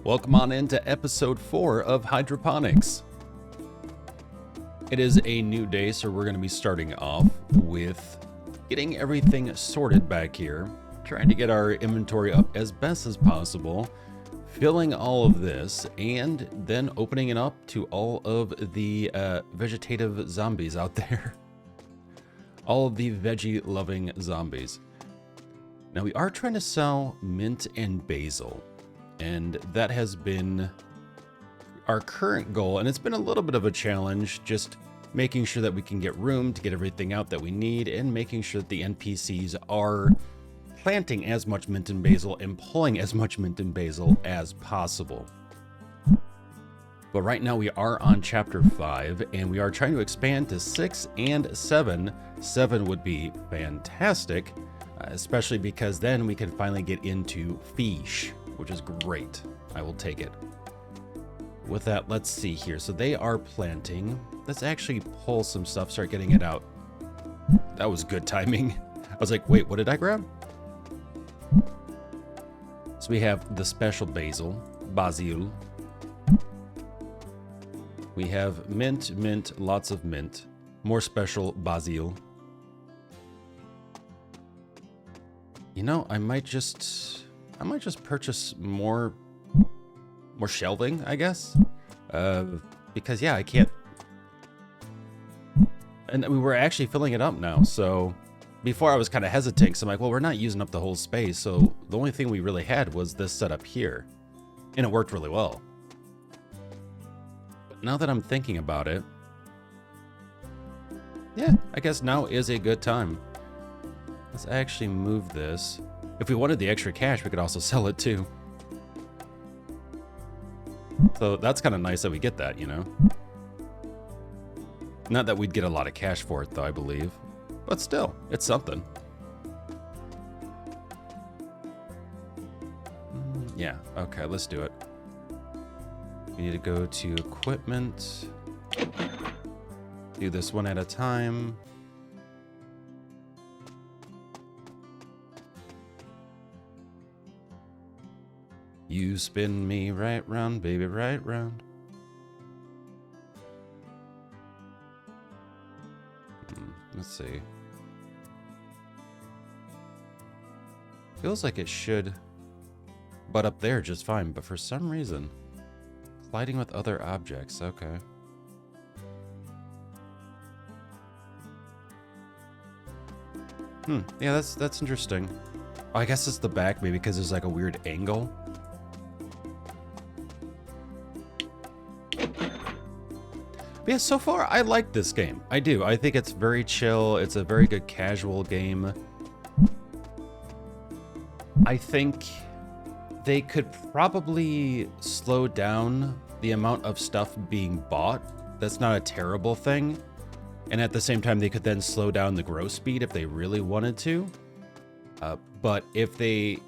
Welcome on into episode 4 of Hydroponics. It is a new day, so we're going to be starting off with getting everything sorted back here, trying to get our inventory up as best as possible, filling all of this, and then opening it up to all of the vegetative zombies out there. All of the veggie-loving zombies. Now we are trying to sell mint and basil, and that has been our current goal, and it's been a little bit of a challenge, just making sure that we can get room to get everything out that we need, and making sure that the NPCs are planting as much mint and basil and pulling as much mint and basil as possible. But right now we are on chapter 5, and we are trying to expand to 6 and 7. 7 would be fantastic, especially because then we can finally get into fish, which is great. I will take it. With that, let's see here. So they are planting. Let's actually pull some stuff, start getting it out. That was good timing. I was like, wait, what did I grab? So we have the special basil. We have mint, lots of mint. More special basil. You know, I might just purchase more shelving, I guess. Because yeah, I can't. And we were actually filling it up now, so before I was kind of hesitating, so I'm like, well, we're not using up the whole space, so the only thing we really had was this setup here, and it worked really well. But now that I'm thinking about it, yeah, I guess now is a good time. Let's actually move this. If we wanted the extra cash, we could also sell it too. So that's kind of nice that we get that, you know? Not that we'd get a lot of cash for it though, I believe. But still, it's something. Yeah, okay, let's do it. We need to go to equipment. Do this one at a time. You spin me right round, baby, right round. Let's see. Feels like it should butt up there just fine, but for some reason, colliding with other objects, okay. Yeah, that's interesting. Oh, I guess it's the back, maybe because there's like a weird angle. But yeah, so far I like this game. I do. I think it's very chill. It's a very good casual game. I think they could probably slow down the amount of stuff being bought. That's not a terrible thing. And at the same time, they could then slow down the growth speed if they really wanted to. But if they,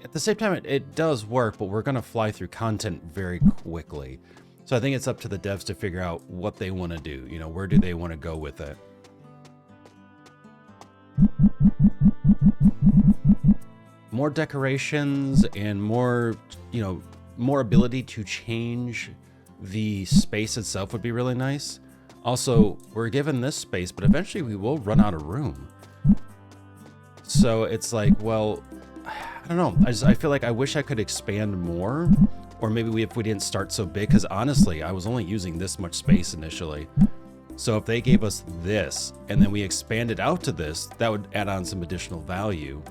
at the same time, it does work, but we're going to fly through content very quickly. So I think it's up to the devs to figure out what they want to do. You know, where do they want to go with it? More decorations and more, you know, more ability to change the space itself would be really nice. Also, we're given this space, but eventually we will run out of room. So it's like, well, I don't know. I feel like I wish I could expand more. Or maybe if we didn't start so big, because honestly, I was only using this much space initially. So if they gave us this, and then we expanded out to this, that would add on some additional value.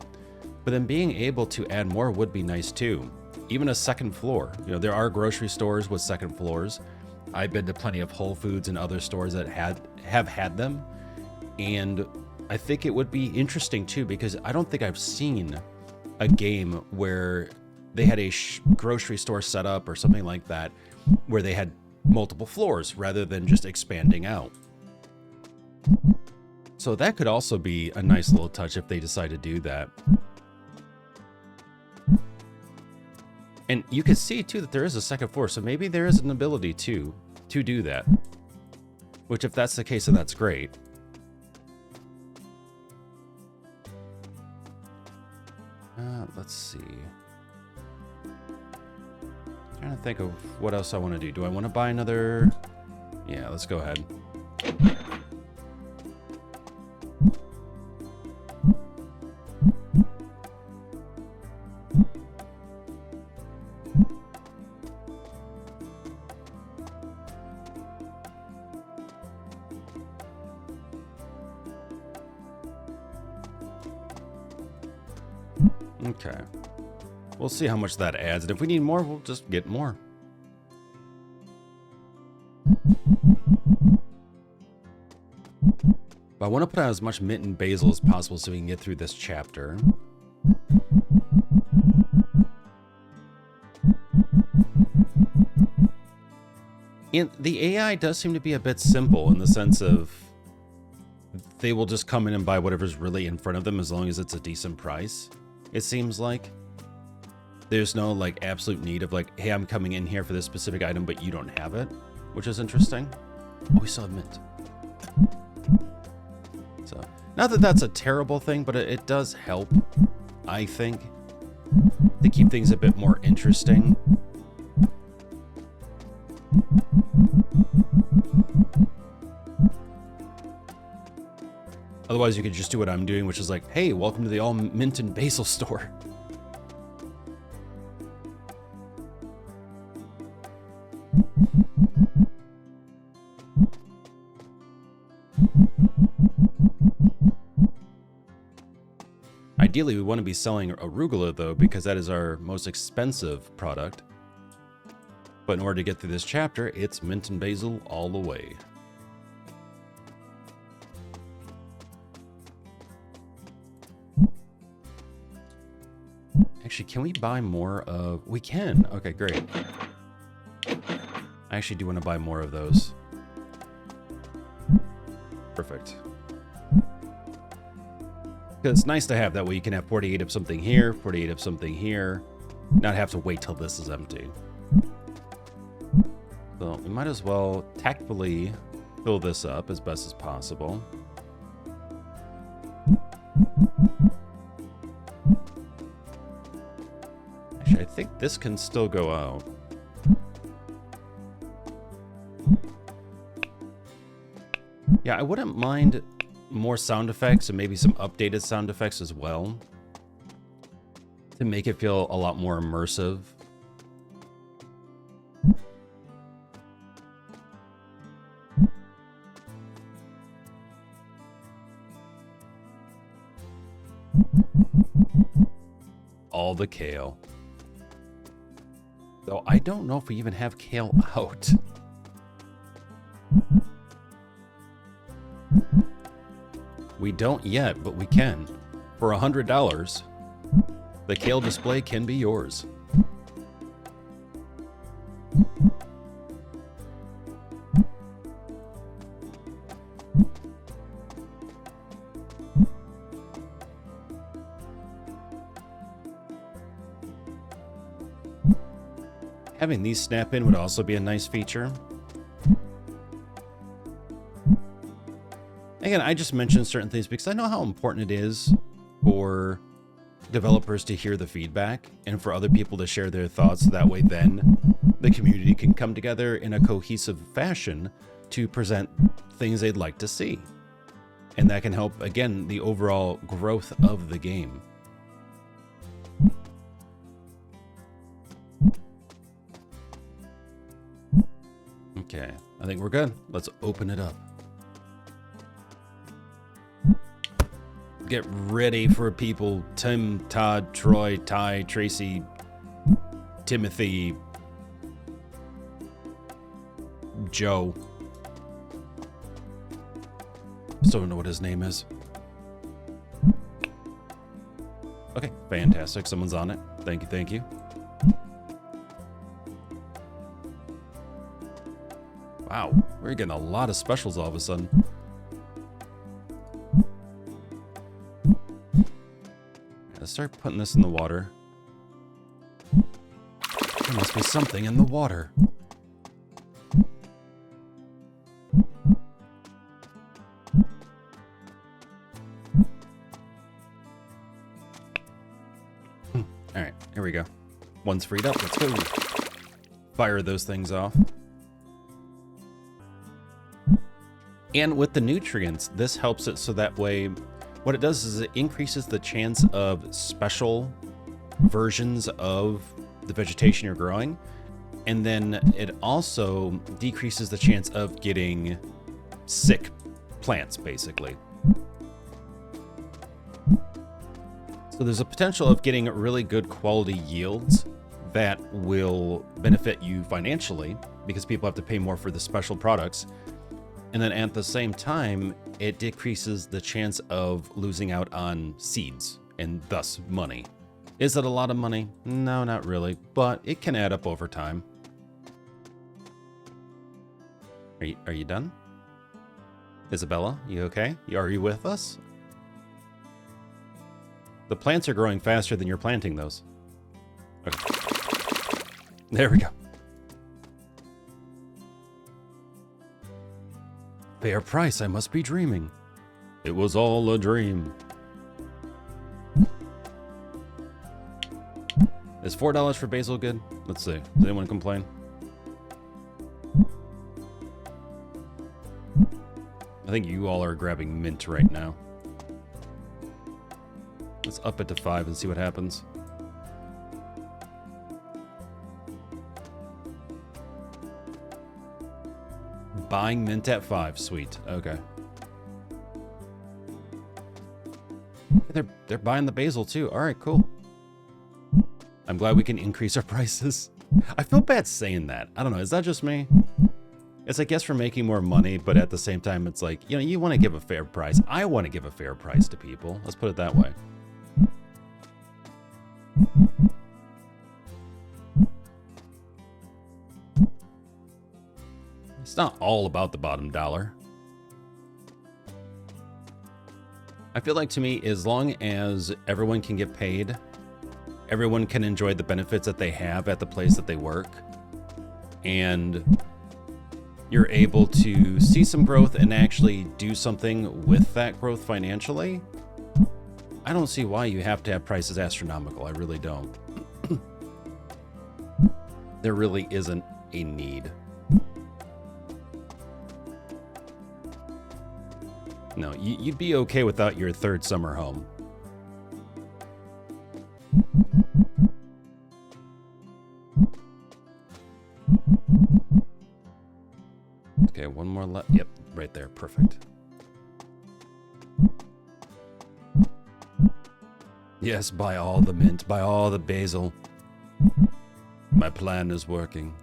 But then being able to add more would be nice too. Even a second floor. You know, there are grocery stores with second floors. I've been to plenty of Whole Foods and other stores that have had them. And I think it would be interesting too, because I don't think I've seen a game where they had a grocery store set up or something like that, where they had multiple floors rather than just expanding out. So that could also be a nice little touch if they decide to do that. And you can see too that there is a second floor, so maybe there is an ability to do that. Which if that's the case, then that's great. Let's see. Trying to think of what else I want to do. Do I want to buy another? Yeah, let's go ahead. Okay. We'll see how much that adds, and if we need more, we'll just get more. But I want to put out as much mint and basil as possible so we can get through this chapter. And the AI does seem to be a bit simple in the sense of they will just come in and buy whatever's really in front of them as long as it's a decent price. It seems like there's no like absolute need of like, hey, I'm coming in here for this specific item, but you don't have it, which is interesting. Oh, we still have mint. So, not that that's a terrible thing, but it does help, I think, to keep things a bit more interesting. Otherwise, you could just do what I'm doing, which is like, hey, welcome to the all mint and basil store. Ideally, we want to be selling arugula, though, because that is our most expensive product. But in order to get through this chapter, it's mint and basil all the way. Actually, can we buy more of... We can. Okay, great. I actually do want to buy more of those. Perfect. Because it's nice to have. That way you can have 48 of something here, 48 of something here. Not have to wait till this is empty. So we might as well tactfully fill this up as best as possible. Actually, I think this can still go out. Yeah, I wouldn't mind more sound effects and maybe some updated sound effects as well to make it feel a lot more immersive. All the kale. Though I don't know if we even have kale out. We don't yet, but we can. For $100, the kale display can be yours. Having these snap in would also be a nice feature. Again, I just mentioned certain things because I know how important it is for developers to hear the feedback and for other people to share their thoughts. That way then the community can come together in a cohesive fashion to present things they'd like to see. And that can help, again, the overall growth of the game. Okay, I think we're good. Let's open it up. Get ready for people. Tim, Todd, Troy, Ty, Tracy, Timothy, Joe. Still don't know what his name is. Okay, fantastic. Someone's on it. Thank you, thank you. Wow, we're getting a lot of specials all of a sudden. Let's start putting this in the water. There must be something in the water. Alright, here we go. One's freed up, let's go. fire those things off. And with the nutrients, this helps it so that way, what it does is it increases the chance of special versions of the vegetation you're growing. And then it also decreases the chance of getting sick plants, basically. So there's a potential of getting really good quality yields that will benefit you financially because people have to pay more for the special products. And then at the same time, it decreases the chance of losing out on seeds and thus money. Is it a lot of money? No, not really, but it can add up over time. Are you done? Isabella, you okay? Are you with us? The plants are growing faster than you're planting those. Okay. There we go. Fair price, I must be dreaming. It was all a dream. Is $4 for basil good? Let's see. Does anyone complain? I think you all are grabbing mint right now. Let's up it to 5 and see what happens. Buying mint at 5, sweet. Okay. They're buying the basil too. All right, cool. I'm glad we can increase our prices. I feel bad saying that. I don't know. Is that just me? It's, I guess, for making more money, but at the same time, it's like, you know, you want to give a fair price. I want to give a fair price to people. Let's put it that way. It's not all about the bottom dollar. I feel like, to me, as long as everyone can get paid, everyone can enjoy the benefits that they have at the place that they work, and you're able to see some growth and actually do something with that growth financially, I don't see why you have to have prices astronomical. I really don't. There really isn't a need. No, you'd be okay without your third summer home. Okay, one more left. Yep, right there. Perfect. Yes, buy all the mint, buy all the basil. My plan is working.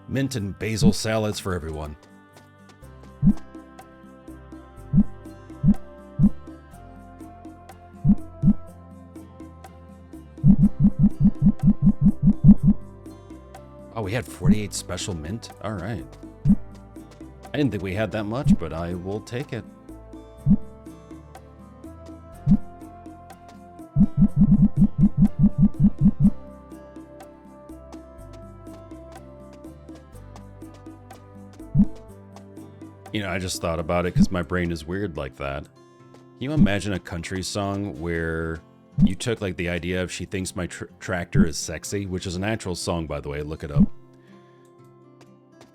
Mint and basil salads for everyone. Oh, we had 48 special mint? All right. I didn't think we had that much, but I will take it. You know, I just thought about it because my brain is weird like that. Can you imagine a country song where you took like the idea of "She Thinks My Tractor Is Sexy," which is an actual song, by the way, look it up,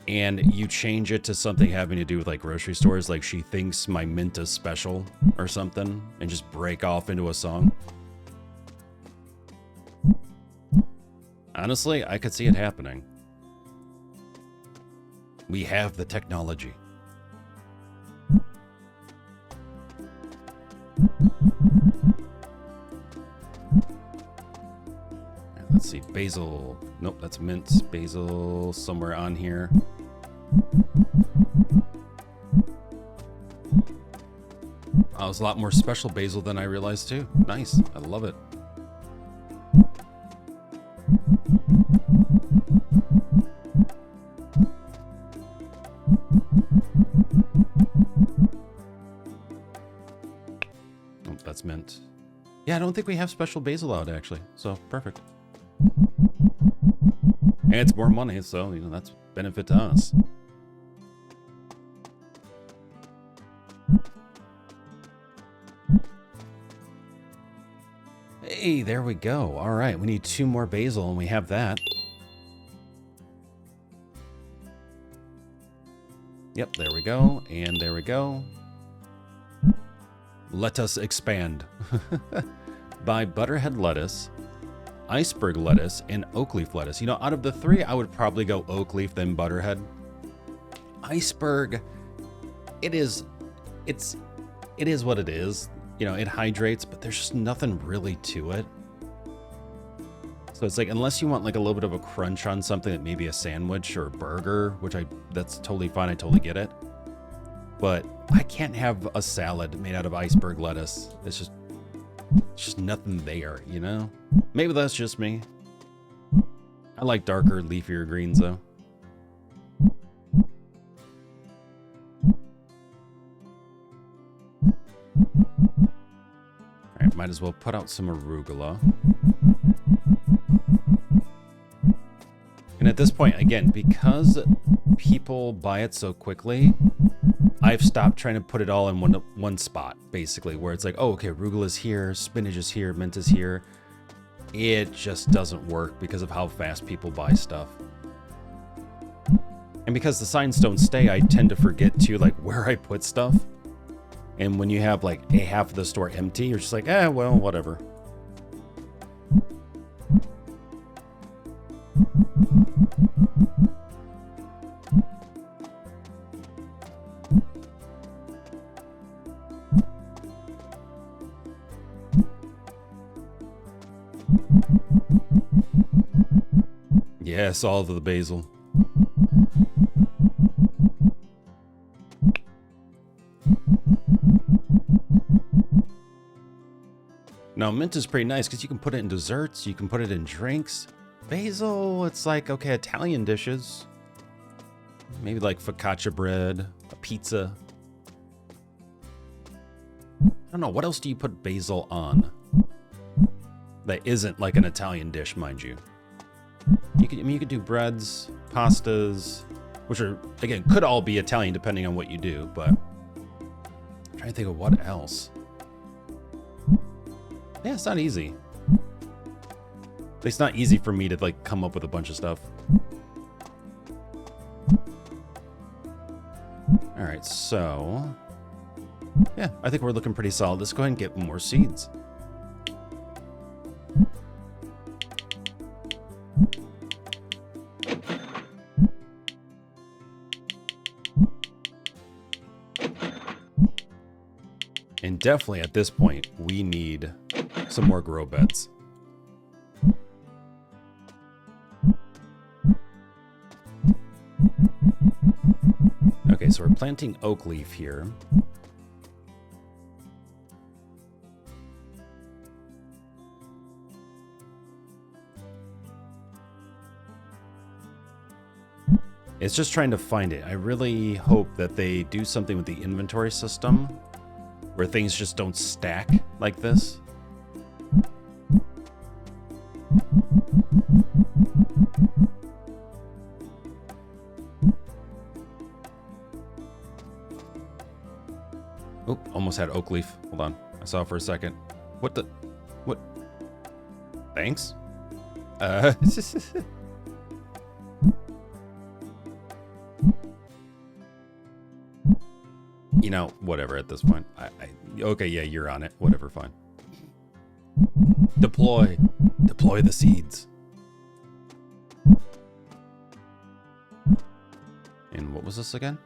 and you change it to something having to do with like grocery stores, like "She Thinks My Mint Is Special" or something, and just break off into a song? Honestly, I could see it happening. We have the technology. Let's see, basil. Nope, that's mint. Basil somewhere on here. Oh, there's a lot more special basil than I realized too. Nice, I love it. Oh, that's mint. Yeah, I don't think we have special basil out actually, so perfect. And it's more money, so you know that's benefit to us. Hey, there we go. All right, we need 2 more basil, and we have that. Yep, there we go, and there we go. Let us expand. Buy butterhead lettuce, iceberg lettuce, and oak leaf lettuce. You know, out of the 3, I would probably go oak leaf, then butterhead. Iceberg, it is what it is. You know, it hydrates, but there's just nothing really to it. So it's like, unless you want like a little bit of a crunch on something, that maybe a sandwich or a burger, which that's totally fine. I totally get it. But I can't have a salad made out of iceberg lettuce. It's just nothing there, you know? Maybe that's just me. I like darker, leafier greens though. Alright, might as well put out some arugula. And at this point, again, because people buy it so quickly, I've stopped trying to put it all in one spot, basically, where it's like, oh, okay, arugula's here, spinach is here, mint is here. It just doesn't work because of how fast people buy stuff. And because the signs don't stay, I tend to forget to, like, where I put stuff. And when you have, like, a half of the store empty, you're just like, well, whatever. Yes, all of the basil. Now, mint is pretty nice because you can put it in desserts, you can put it in drinks. Basil, it's like, okay, Italian dishes. Maybe like focaccia bread, a pizza. I don't know, what else do you put basil on? That isn't like an Italian dish, mind you. You could do breads, pastas, which are, again, could all be Italian depending on what you do, but I'm trying to think of what else. Yeah, it's not easy. It's not easy for me to like come up with a bunch of stuff. All right, so yeah, I think we're looking pretty solid. Let's go ahead and get more seeds. And definitely at this point, we need some more grow beds. Okay, so we're planting oak leaf here. It's just trying to find it. I really hope that they do something with the inventory system where things just don't stack like this. Oh, almost had oak leaf. Hold on. I saw it for a second. What the? What? Thanks? You know, whatever at this point. Okay, yeah, you're on it. Whatever, fine. Deploy. Deploy the seeds. And what was this again?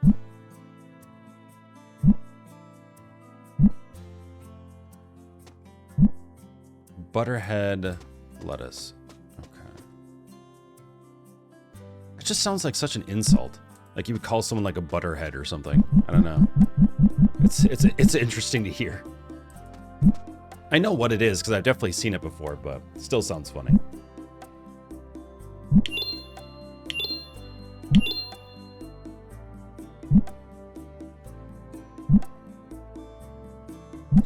Butterhead lettuce. Okay. It just sounds like such an insult. Like you would call someone like a butterhead or something. I don't know. It's interesting to hear. I know what it is because I've definitely seen it before, but it still sounds funny.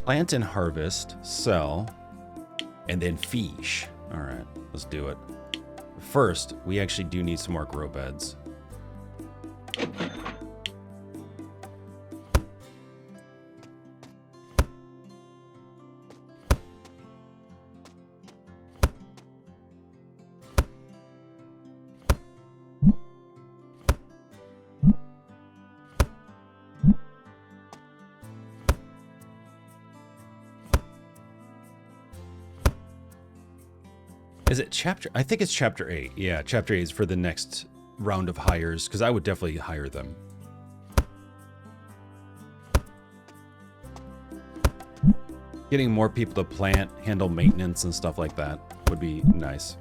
Plant and harvest, sell, and then fish. All right, let's do it. First, we actually do need some more grow beds. Is it chapter? I think it's chapter 8. Yeah, chapter 8 is for the next round of hires, because I would definitely hire them. Getting more people to plant, handle maintenance and stuff like that would be nice.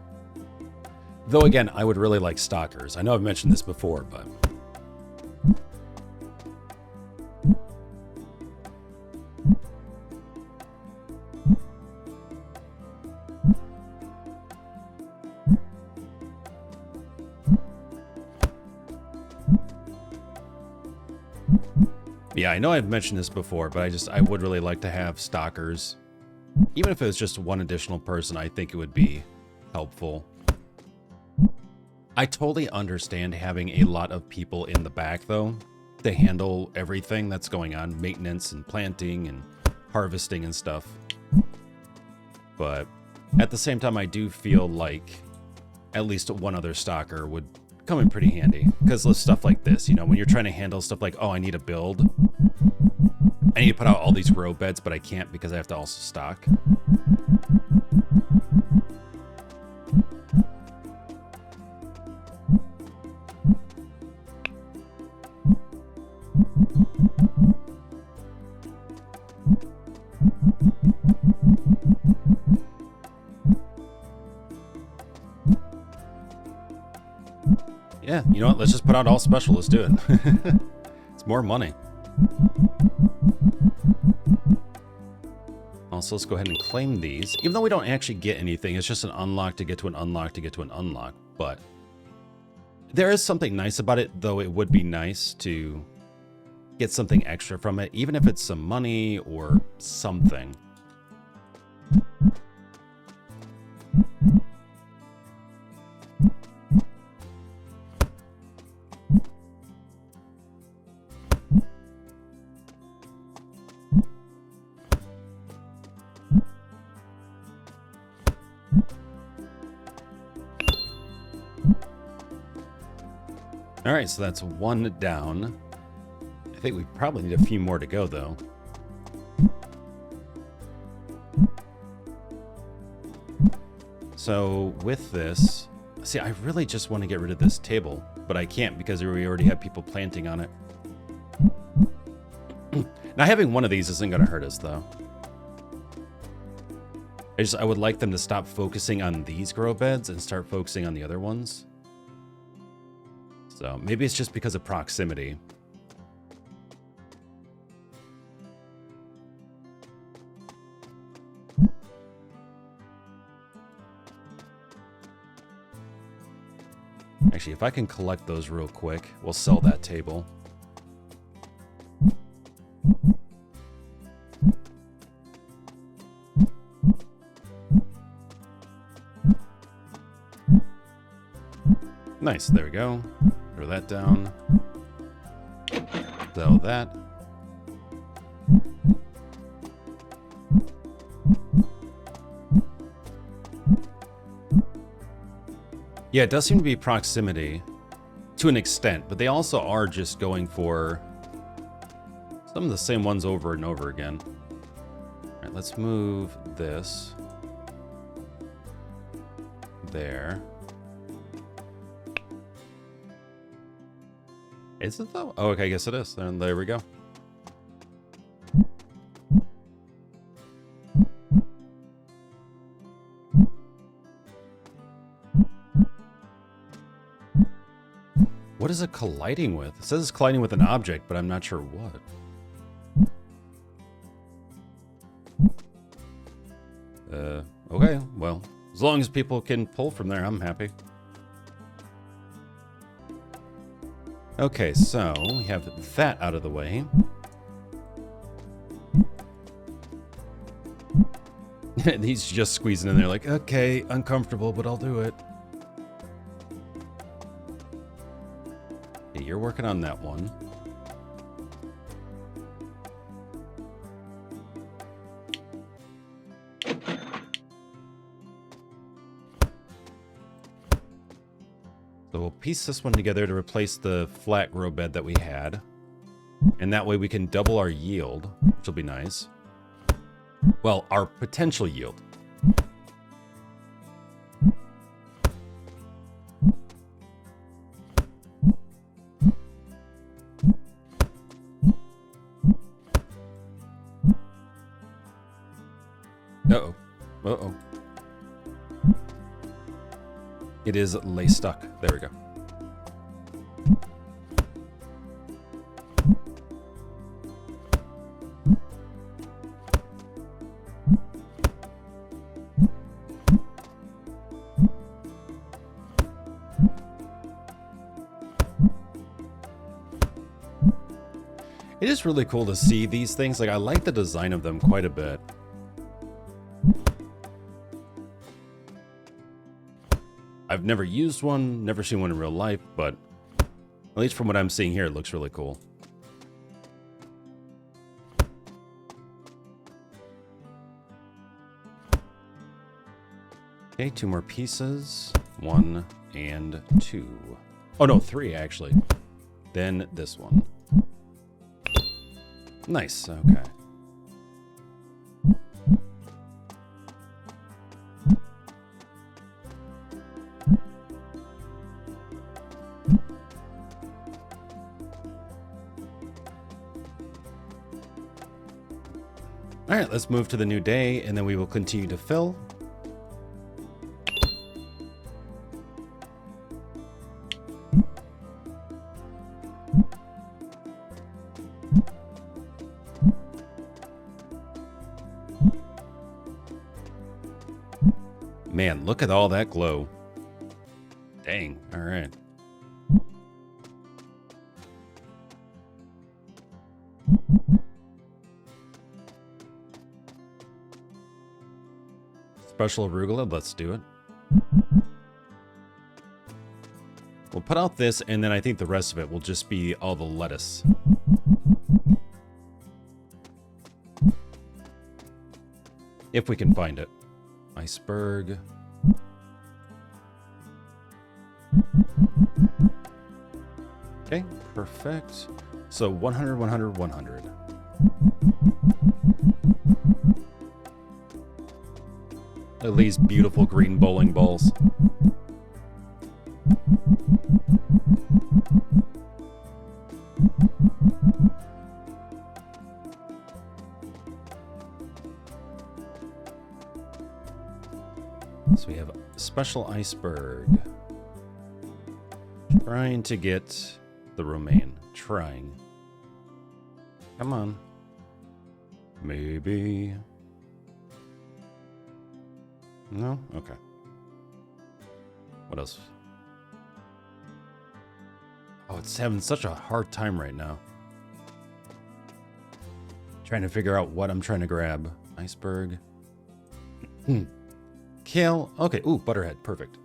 Though again, I would really like stockers. I know I've mentioned this before, but... Yeah, I know I've mentioned this before, but I would really like to have stockers. Even if it was just one additional person, I think it would be helpful. I totally understand having a lot of people in the back, though, to handle everything that's going on, maintenance and planting and harvesting and stuff. But at the same time, I do feel like at least one other stocker would come in pretty handy. Because with stuff like this, you know, when you're trying to handle stuff like, oh, I need a build. I need to put out all these grow beds, but I can't because I have to also stock. Yeah, you know what? Let's just put out all special. Let's do it. It's more money. Also, let's go ahead and claim these. Even though we don't actually get anything, it's just an unlock to get to an unlock to get to an unlock. But there is something nice about it, though it would be nice to get something extra from it, even if it's some money or something. All right, so that's one down. I think we probably need a few more to go, though. So with this, see, I really just want to get rid of this table, but I can't because we already have people planting on it. Now, having one of these isn't going to hurt us, though. I would like them to stop focusing on these grow beds and start focusing on the other ones. So maybe it's just because of proximity. Actually, if I can collect those real quick, we'll sell that table. Nice, there we go. Throw that down. Sell that. Yeah, it does seem to be proximity to an extent, but they also are just going for some of the same ones over and over again. All right, let's move this there. Is it though? Oh, okay, I guess it is. And there we go. What is it colliding with? It says it's colliding with an object, but I'm not sure what. Okay, well, as long as people can pull from there, I'm happy. Okay, so we have that out of the way. He's just squeezing in there like, okay, uncomfortable, but I'll do it. Okay, you're working on that one. So we'll piece this one together to replace the flat grow bed that we had. And that way we can double our yield, which will be nice. Well, our potential yield. Uh-oh. Uh-oh. It is lay stuck. There we go. It is really cool to see these things. Like, I like the design of them quite a bit. I've never used one, never seen one in real life, but at least from what I'm seeing here, it looks really cool. Okay, 2 more pieces. 1 and 2. Oh no, 3 actually. Then this one. Nice, okay. Alright, let's move to the new day, and then we will continue to fill. Man, look at all that glow. Dang, alright. Special arugula, let's do it. We'll put out this, and then I think the rest of it will just be all the lettuce. If we can find it. Iceberg. Okay, perfect. So 100, 100, 100. At least beautiful green bowling balls. So we have special iceberg. Trying to get the romaine. Trying. Come on. Maybe. No? Okay. What else? Oh, it's having such a hard time right now. Trying to figure out what I'm trying to grab. Iceberg. Kale. Okay. Ooh, butterhead. Perfect.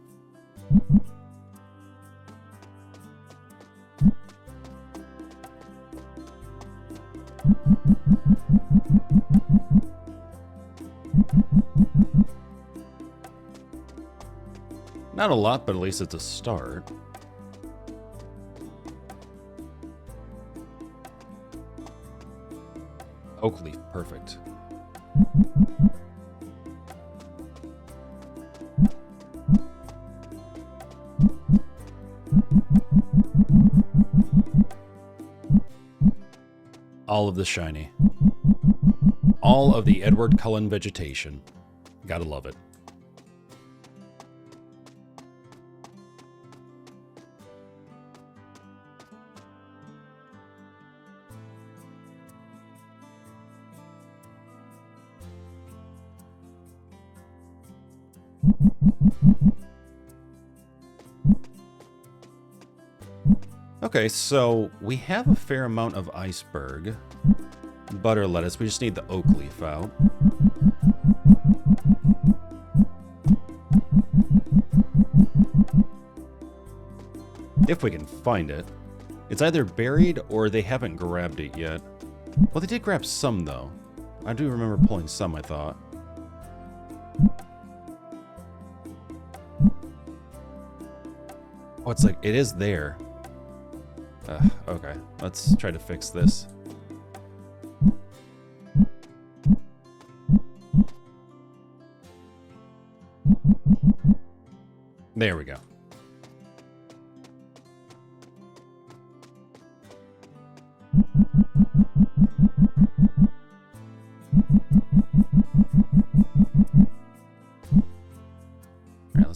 Not a lot, but at least it's a start. Oak leaf, perfect. All of the shiny. All of the Edward Cullen vegetation. Gotta love it. Okay, so we have a fair amount of iceberg. Butter lettuce, we just need the oak leaf out. If we can find it. It's either buried or they haven't grabbed it yet. Well, they did grab some, though. I do remember pulling some, I thought. Oh, it's like, it is there. Okay, let's try to fix this. There we go.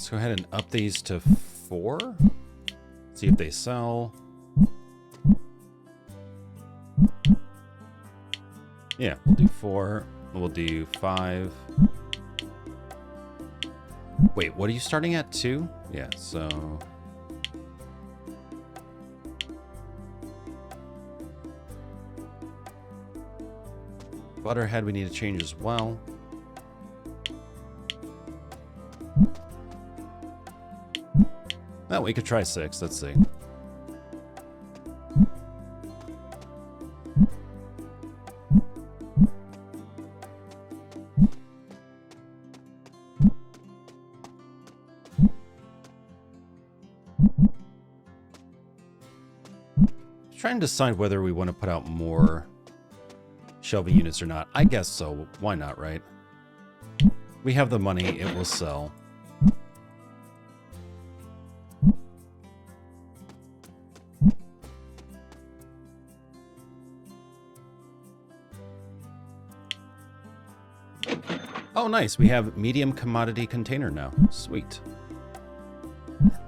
Let's go ahead and up these to 4. See if they sell. Yeah, we'll do 4. We'll do 5. Wait, what are you starting at? 2? Yeah, so... Butterhead we need to change as well. Well, we could try 6. Let's see. Trying to decide whether we want to put out more shelving units or not. I guess so. Why not, right? We have the money. It will sell. Oh, nice. We have medium commodity container now. Sweet.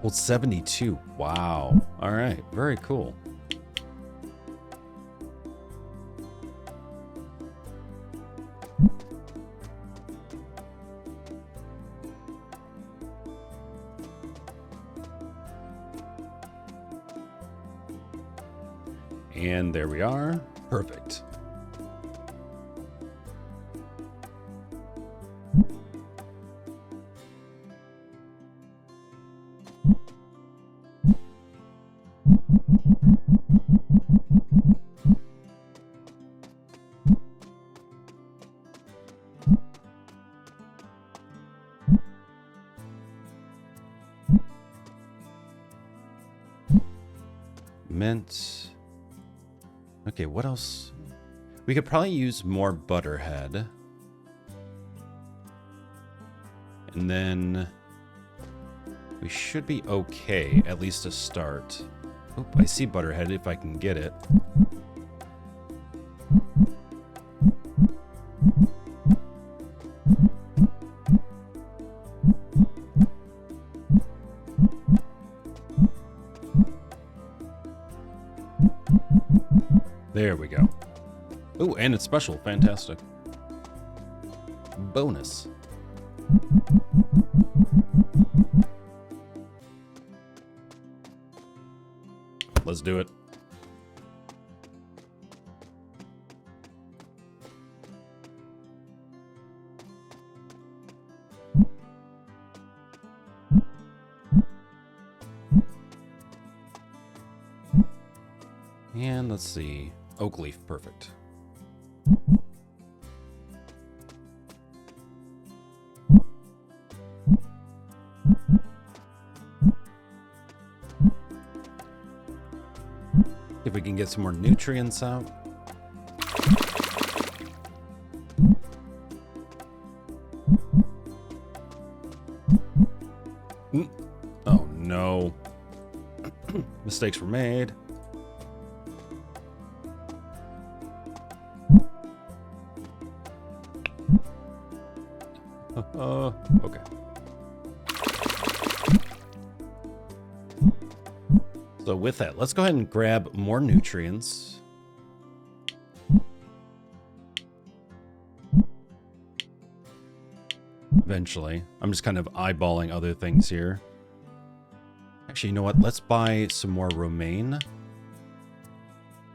Well, 72. Wow. All right. Very cool. And there we are. Perfect. Mint. Okay, what else? We could probably use more Butterhead. And then we should be okay, at least to start. Oh, I see Butterhead if I can get it. There we go. Oh, and it's special. Fantastic. Bonus. Let's do it. And let's see. Oak leaf, perfect. If we can get some more nutrients out. Oh no. Mistakes were made. Okay. So with that, let's go ahead and grab more nutrients. Eventually. I'm just kind of eyeballing other things here. Actually, you know what? Let's buy some more romaine.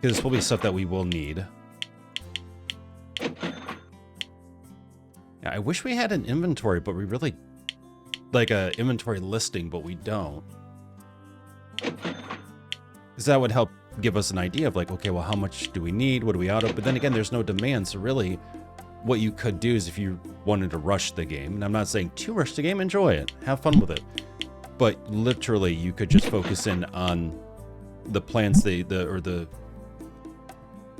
Because this will be stuff that we will need. Yeah, I wish we had an inventory, but we really... like a inventory listing, but we don't. Because that would help give us an idea of like, okay, well, how much do we need? What do we out of? But then again, there's no demand. So really, what you could do is if you wanted to rush the game, and I'm not saying to rush the game, enjoy it. Have fun with it. But literally, you could just focus in on the plants, the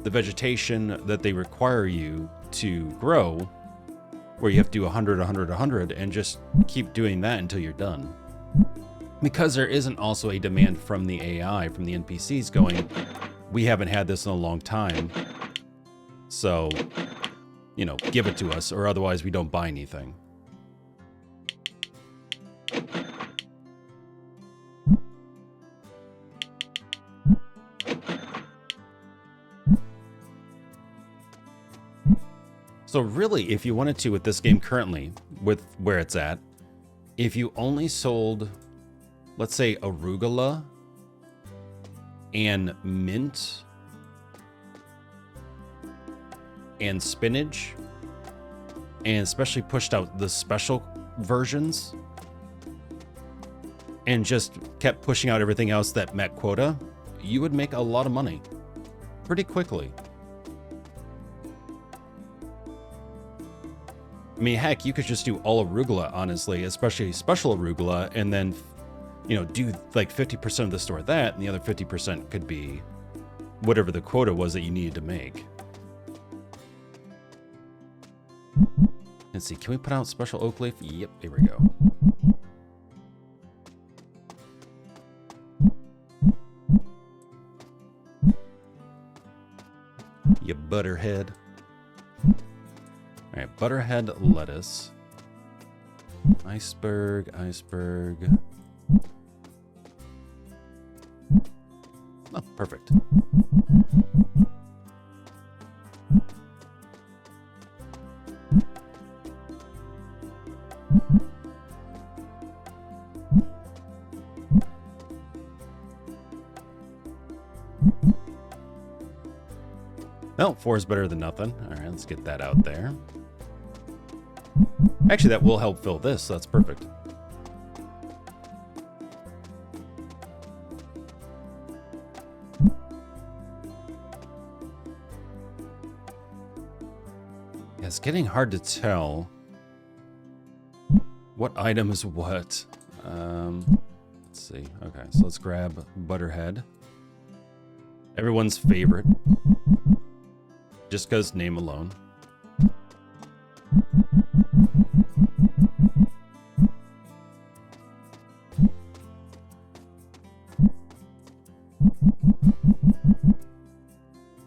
vegetation that they require you to grow, where you have to do 100, 100, 100, and just keep doing that until you're done. Because there isn't also a demand from the AI, from the NPCs going, we haven't had this in a long time, so, you know, give it to us, or otherwise we don't buy anything. So really, if you wanted to with this game currently, with where it's at, if you only sold, let's say, arugula and mint and spinach, and especially pushed out the special versions, and just kept pushing out everything else that met quota, you would make a lot of money pretty quickly. I mean, heck, you could just do all arugula, honestly, especially special arugula, and then, you know, do like 50% of the store that, and the other 50% could be whatever the quota was that you needed to make. Let's see, can we put out special oak leaf? Yep, here we go. You butterhead. All right, butterhead lettuce. Iceberg. Oh, perfect. Well, 4 is better than nothing. All right, let's get that out there. Actually, that will help fill this, so that's perfect. Yeah, it's getting hard to tell what item is what. Let's see. Okay, so let's grab butterhead. Everyone's favorite. Just because name alone.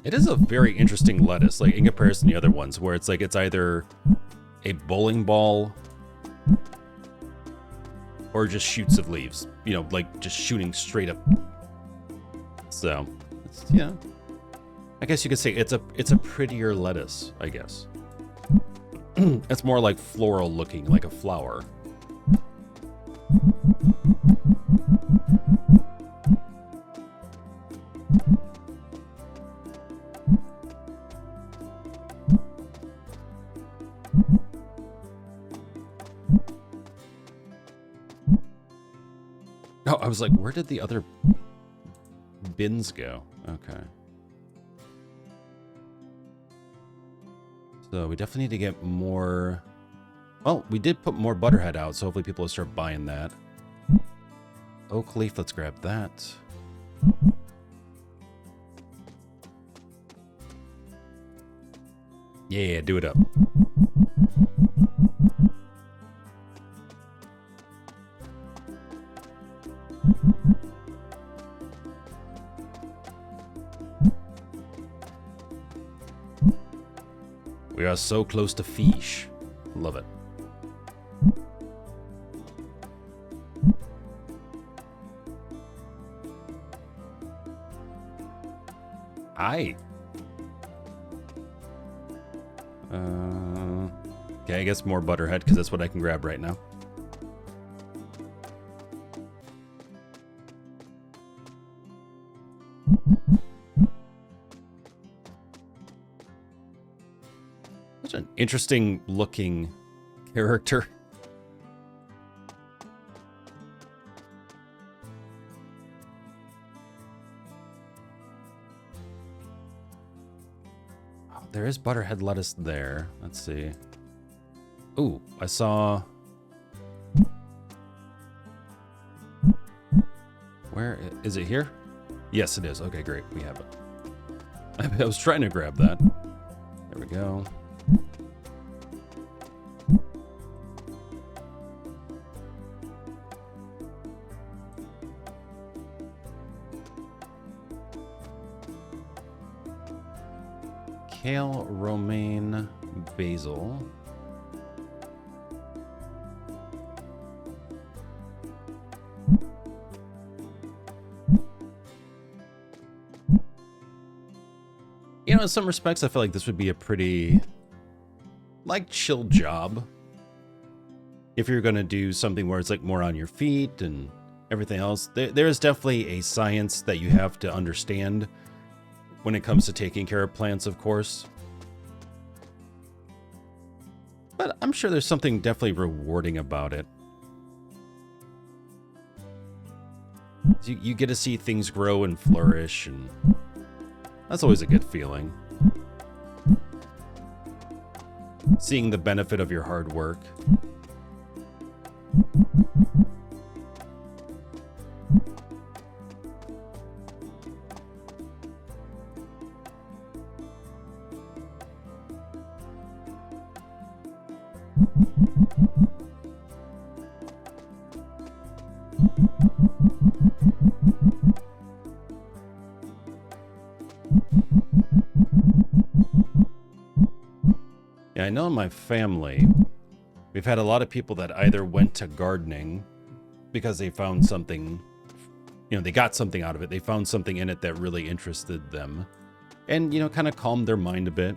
It is a very interesting lettuce, like in comparison to the other ones, where it's like it's either a bowling ball or just shoots of leaves. You know, like just shooting straight up. So, it's, yeah. I guess you could say it's a prettier lettuce, I guess. It's more like floral looking, like a flower. Oh, I was like, where did the other bins go? Okay. So we definitely need to get more. Well, we did put more butterhead out, so hopefully people will start buying that. Oak leaf, let's grab that. Yeah, do it up. We are so close to fish. Love it. Hi. Okay, I guess more butterhead because that's what I can grab right now. Such an interesting looking character. Oh, there is butterhead lettuce there. Let's see. Ooh, I saw. Where is it here? Yes, it is. Okay, great. We have it. I was trying to grab that. There we go. Kale, romaine, basil. You know, in some respects, I feel like this would be a pretty like chill job. If you're going to do something where it's like more on your feet and everything else, there is definitely a science that you have to understand when it comes to taking care of plants, of course. But I'm sure there's something definitely rewarding about it. You get to see things grow and flourish, and that's always a good feeling. Seeing the benefit of your hard work. Yeah, I know in my family, we've had a lot of people that either went to gardening because they found something, you know, they got something out of it. They found something in it that really interested them and, you know, kind of calmed their mind a bit.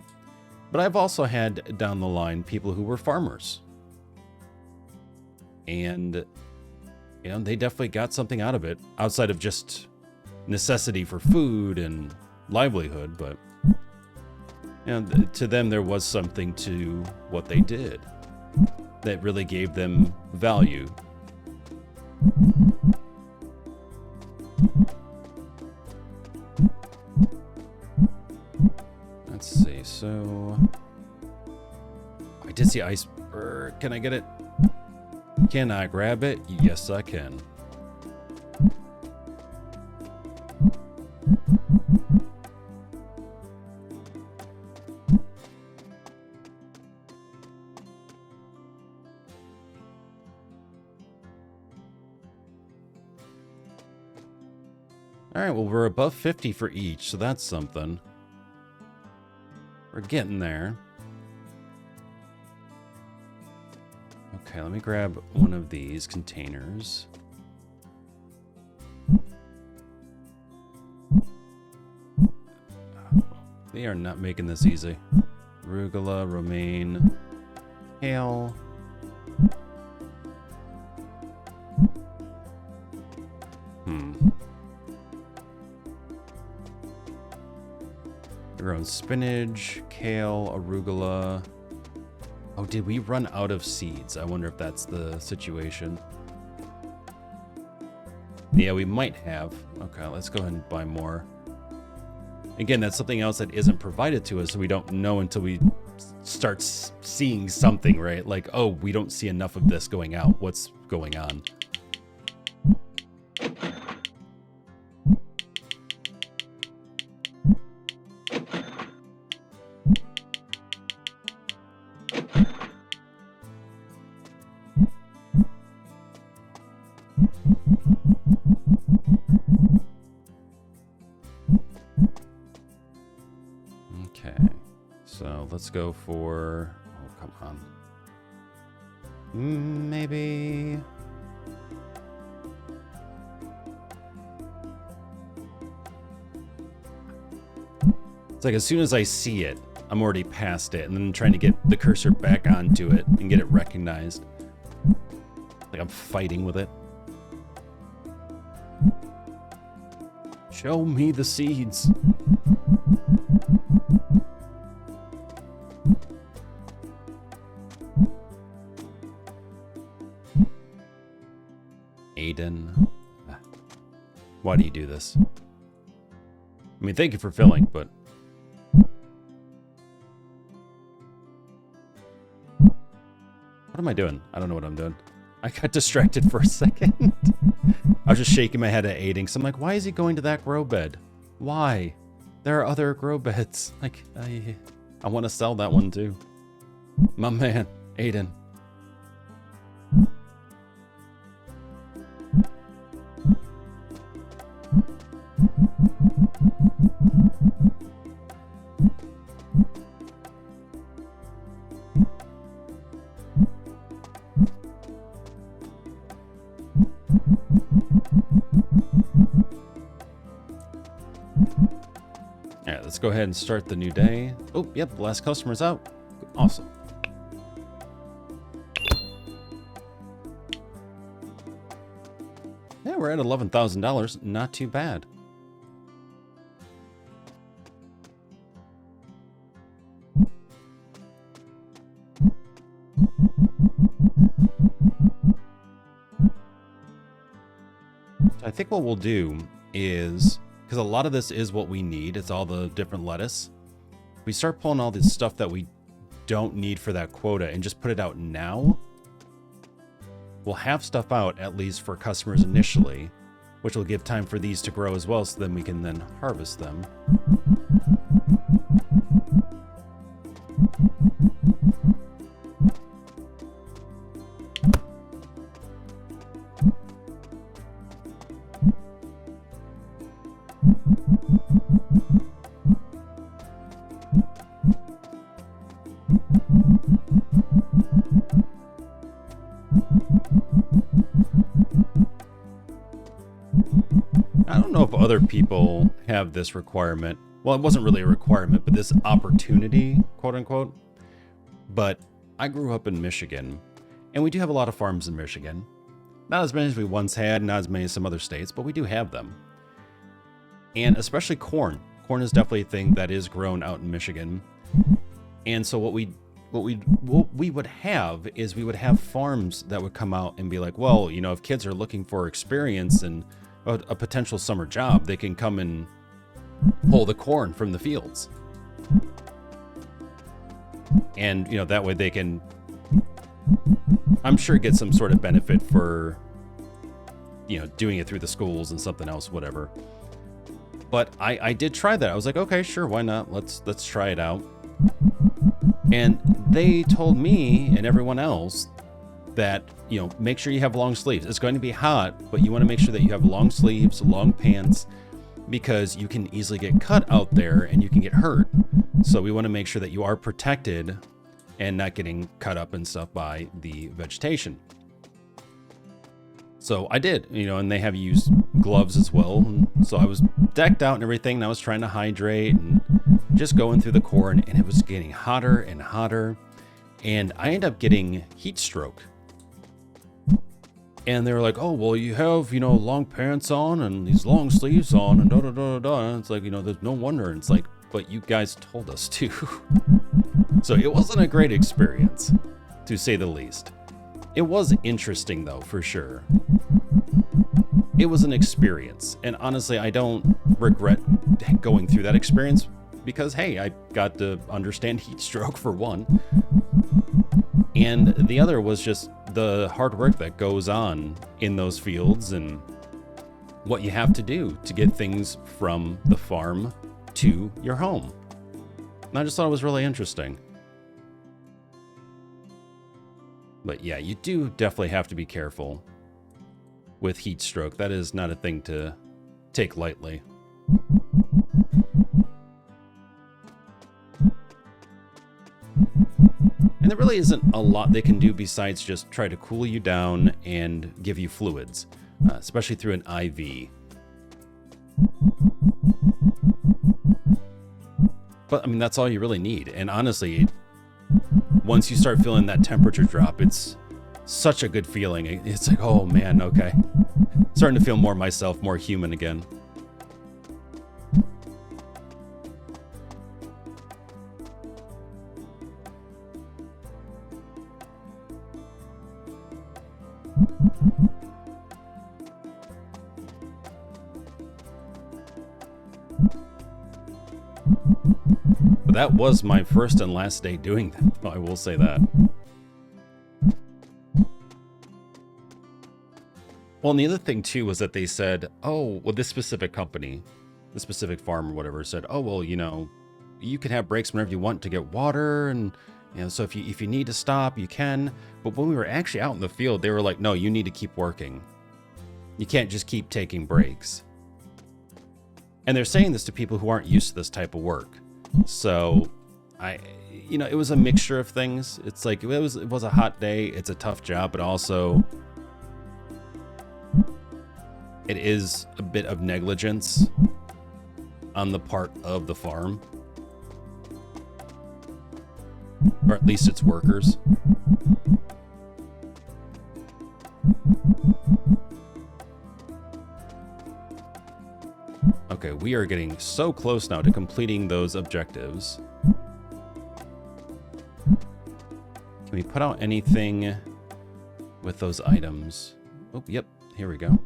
But I've also had down the line people who were farmers. And, you know, they definitely got something out of it outside of just necessity for food and livelihood. But, you know, to them, there was something to what they did that really gave them value. Let's see. So I did see iceberg. Can I get it? Can I grab it? Yes, I can. All right, well, we're above 50 for each, so that's something. We're getting there. Okay, let me grab one of these containers. They are not making this easy. Arugula, romaine, kale. Grown spinach, kale, arugula. Oh, did we run out of seeds? I wonder if that's the situation. Yeah, we might have. Okay, let's go ahead and buy more. Again, that's something else that isn't provided to us, so we don't know until we start seeing something, right? Like, oh, we don't see enough of this going out. What's going on? Let's go for, oh, come on. Maybe. It's like as soon as I see it, I'm already past it, and then I'm trying to get the cursor back onto it and get it recognized. Like I'm fighting with it. Show me the seeds. Why do you do this? I mean, thank you for filling, but... What am I doing? I don't know what I'm doing. I got distracted for a second. I was just shaking my head at aiding. So I'm like, why is he going to that grow bed? Why? There are other grow beds. Like, I want to sell that one too. My man, Aiden. Alright, let's go ahead and start the new day. Oh, yep, the last customer's out. Awesome. Yeah, we're at $11,000. Not too bad. I think what we'll do is, because a lot of this is what we need, it's all the different lettuce. We start pulling all this stuff that we don't need for that quota and just put it out now. We'll have stuff out at least for customers initially, which will give time for these to grow as well, so then we can then harvest them. I don't know if other people have this requirement. Well, it wasn't really a requirement, but this opportunity, quote unquote. But I grew up in Michigan, and we do have a lot of farms in Michigan. Not as many as we once had, not as many as some other states, but we do have them. And especially corn. Corn is definitely a thing that is grown out in Michigan. And so what we would have is we would have farms that would come out and be like, well, you know, if kids are looking for experience and a potential summer job, they can come and pull the corn from the fields. And, you know, that way they can, I'm sure, get some sort of benefit for, you know, doing it through the schools and something else, whatever. But I did try that. I was like, okay, sure, why not? Let's try it out. And they told me and everyone else that, you know, make sure you have long sleeves. It's going to be hot, but you want to make sure that you have long sleeves, long pants, because you can easily get cut out there and you can get hurt. So we want to make sure that you are protected and not getting cut up and stuff by the vegetation. So I did, you know, and they have used gloves as well. And so I was decked out and everything, and I was trying to hydrate and just going through the corn, and it was getting hotter and hotter. And I ended up getting heat stroke. And they were like, oh, well, you have, you know, long pants on and these long sleeves on and da-da-da-da-da. And it's like, you know, there's no wonder. And it's like, but you guys told us to. So it wasn't a great experience, to say the least. It was interesting, though, for sure. It was an experience. And honestly, I don't regret going through that experience because, hey, I got to understand heat stroke, for one. And the other was just the hard work that goes on in those fields and what you have to do to get things from the farm to your home. And I just thought it was really interesting. But yeah, you do definitely have to be careful with heat stroke. That is not a thing to take lightly. And there really isn't a lot they can do besides just try to cool you down and give you fluids, especially through an IV. But I mean, that's all you really need. And honestly, once you start feeling that temperature drop, it's such a good feeling. It's like, oh man, okay. Starting to feel more myself, more human again. But that was my first and last day doing that, I will say that. Well, and the other thing too was that they said, oh, well, this specific company, this specific farm or whatever said, oh, well, you know, you can have breaks whenever you want to get water, and you know, so if you need to stop, you can. But when we were actually out in the field, they were like, no, you need to keep working. You can't just keep taking breaks. And they're saying this to people who aren't used to this type of work. So you know, it was a mixture of things. It's like, it was a hot day. It's a tough job, but also it is a bit of negligence on the part of the farm, or at least its workers. Okay, we are getting so close now to completing those objectives. Can we put out anything with those items? Oh, yep, here we go.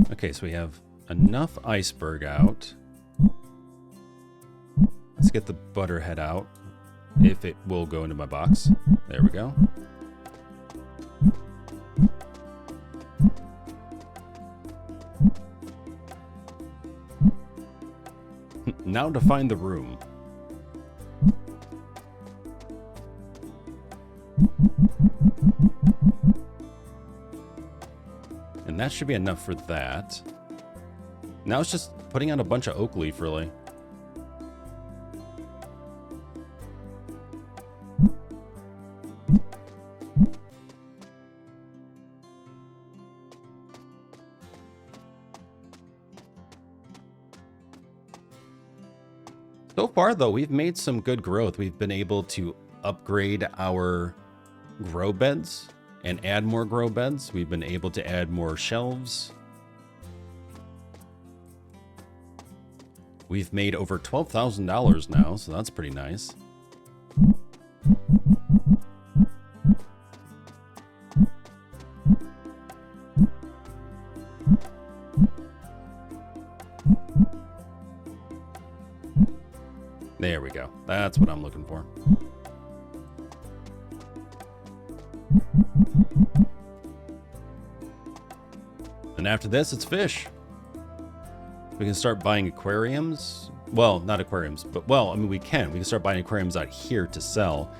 Okay, so we have enough iceberg out. Let's get the butterhead out, if it will go into my box. There we go. Now to find the room. And that should be enough for that. Now it's just putting out a bunch of oak leaf, really. So far, though, we've made some good growth. We've been able to upgrade our grow beds and add more grow beds. We've been able to add more shelves. We've made over $12,000 now, so that's pretty nice. There we go. That's what I'm looking for. And after this, it's fish. We can start buying aquariums. Well, not aquariums, but well, I mean, we can. We can start buying aquariums out here to sell.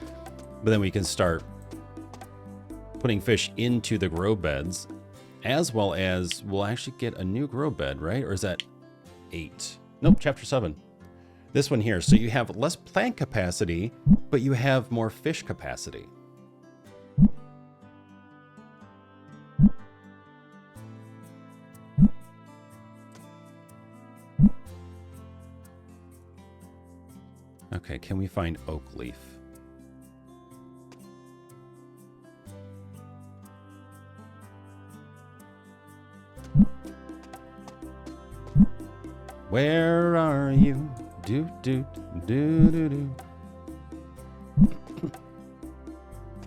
But then we can start putting fish into the grow beds, as well as we'll actually get a new grow bed, right? Or is that 8? Nope, chapter 7. This one here. So you have less plant capacity, but you have more fish capacity. Okay, can we find oak leaf? Where are you? Do do do do do.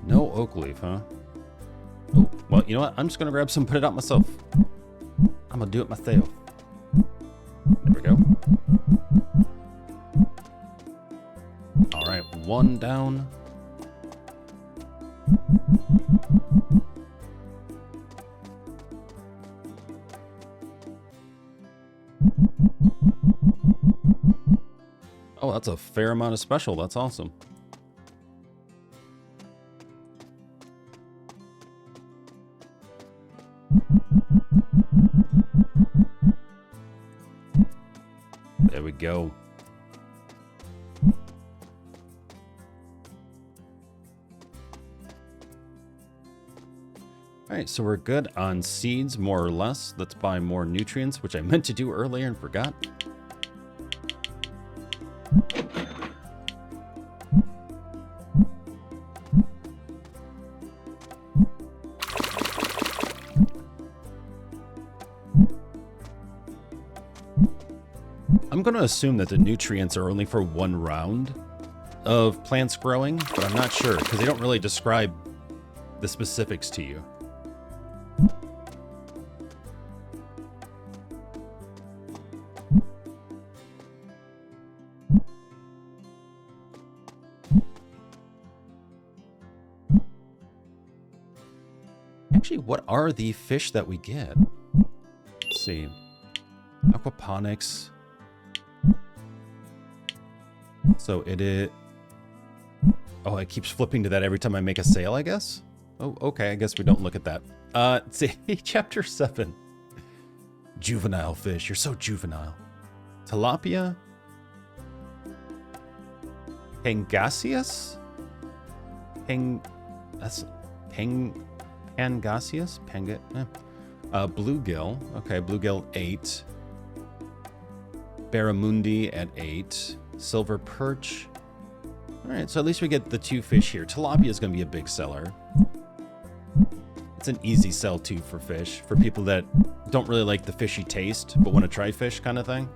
No oak leaf, huh? Oh, well, you know what? I'm just gonna grab some, put it out myself. I'm gonna do it myself. There we go. All right, one down. Oh, that's a fair amount of special. That's awesome. There we go. All right, so we're good on seeds, more or less. Let's buy more nutrients, which I meant to do earlier and forgot. I'm going to assume that the nutrients are only for one round of plants growing, but I'm not sure because they don't really describe the specifics to you. Actually, what are the fish that we get? Let's see. Aquaponics. So it is... Oh, it keeps flipping to that every time I make a sale, I guess? Oh, okay, I guess we don't look at that. Let's see, chapter 7. Juvenile fish, you're so juvenile. Tilapia? Pangasius? Pangasius? Bluegill. Okay, bluegill 8. Barramundi at 8. Silver perch. All right, so at least we get the 2 fish here. Tilapia is going to be a big seller. It's an easy sell too for fish, for people that don't really like the fishy taste but want to try fish kind of thing.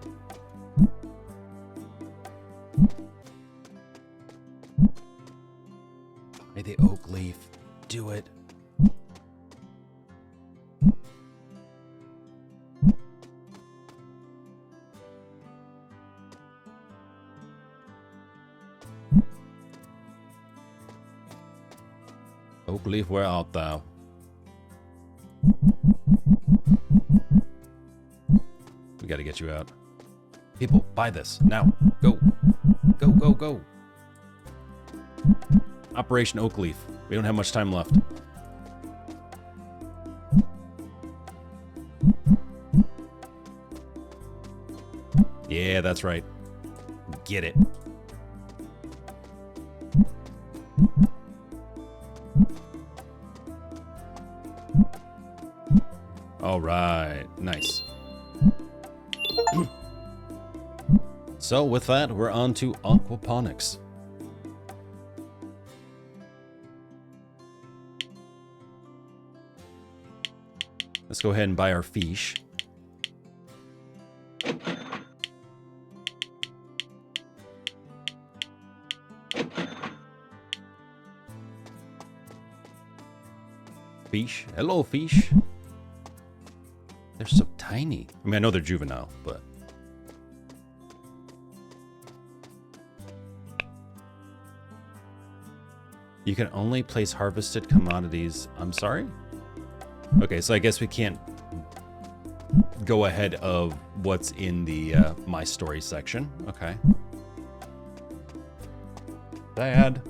Buy the oak leaf. Do it. Oak leaf, where art thou? We gotta get you out. People, buy this. Now. Go. Go, go, go. Operation Oak Leaf. We don't have much time left. Yeah, that's right. Get it. All right. Nice. So with that, we're on to aquaponics. Let's go ahead and buy our fish. Fish. Hello, fish. They're so tiny. I mean, I know they're juvenile, but... You can only place harvested commodities. I'm sorry? Okay, so I guess we can't go ahead of what's in the My Story section. Okay. Bad.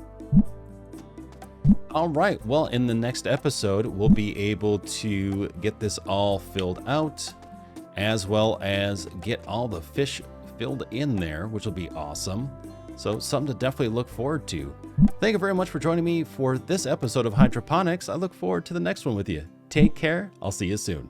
All right, well, in the next episode, we'll be able to get this all filled out, as well as get all the fish filled in there, which will be awesome. So something to definitely look forward to. Thank you very much for joining me for this episode of Hydroponics. I look forward to the next one with you. Take care. I'll see you soon.